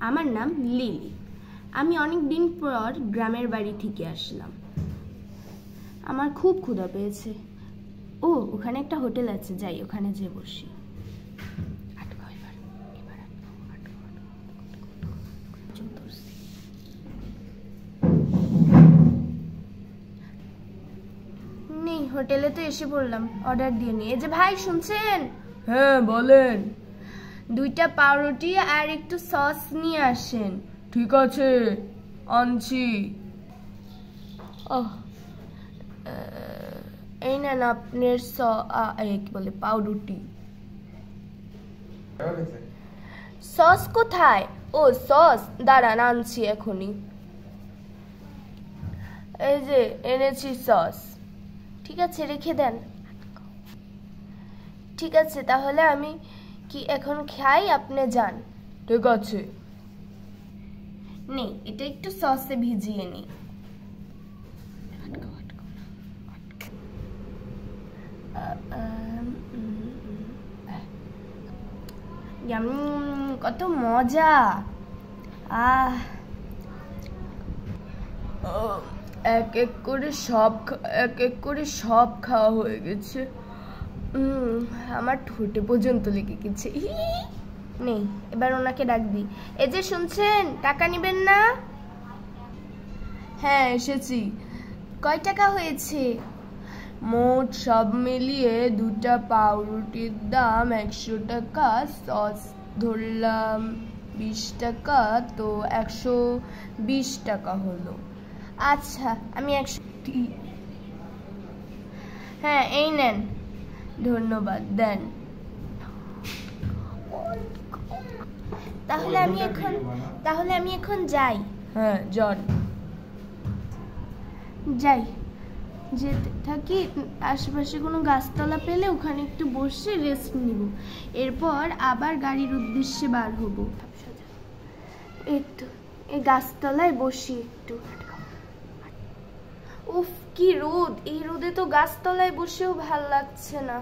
আমার নাম লিলি। আমি অনেক দিন পর গ্রামের বাড়ি থেকে আসলাম। আমার খুব ক্ষুধা পেয়েছে। ও, ওখানে একটা হোটেল আছে, যাই ওখানে যেয়ে বসি। নেই, হোটেলে তো এসে পড়লাম, অর্ডার দিয়ে নিয়ে। এই যে ভাই, শুনছেন? হ্যাঁ বলেন। 2টা পাউরুটি আর একটু সস নিয়ে আসেন। ঠিক আছে, আনছি। এই নেন আপনার কি বলে পাউরুটি। সস কোথায়? ও সস, দাঁড়ান আনছি এখনই। এই যে এনেছি সস। ঠিক আছে, রেখে দেন। ঠিক আছে, তাহলে আমি কি এখন খাই? আপনি যান। ঠিক আছে। নেই, এটা একটু সসে ভিজিয়ে নি। কত মজা! এক এক করে সব খাওয়া হয়ে গেছে। আমার ঠোঁটে পর্যন্ত লেগে গেছে। নেই, এবার ওনাকে ডাক দিই। এই যে শুনছেন, টাকা নেবেন না? হ্যাঁ, এসেছি। কয় টাকা হয়েছে? মোট সব মিলিয়ে 2টা পাউরুটির দাম 100 টাকা, সস ধরলাম 20 টাকা, তো 120 টাকা হলো। আচ্ছা, আমি 100। হ্যাঁ, এই নেন। ধন্যবাদ, দেন। তাহলে আমি এখন যাই। হ্যাঁ, যান। যাই, যেতে থাকি। আশেপাশে কোনো গাছতলা পেলে ওখানে একটু বসে রেস্ট নিব, এরপর আবার গাড়ির উদ্দেশ্যে বার হব। একটু এই গাছতলায় বসি একটু। উফ, কি রোদ! এই রোদে তো গাছতলায় বসেও ভাল লাগছে না।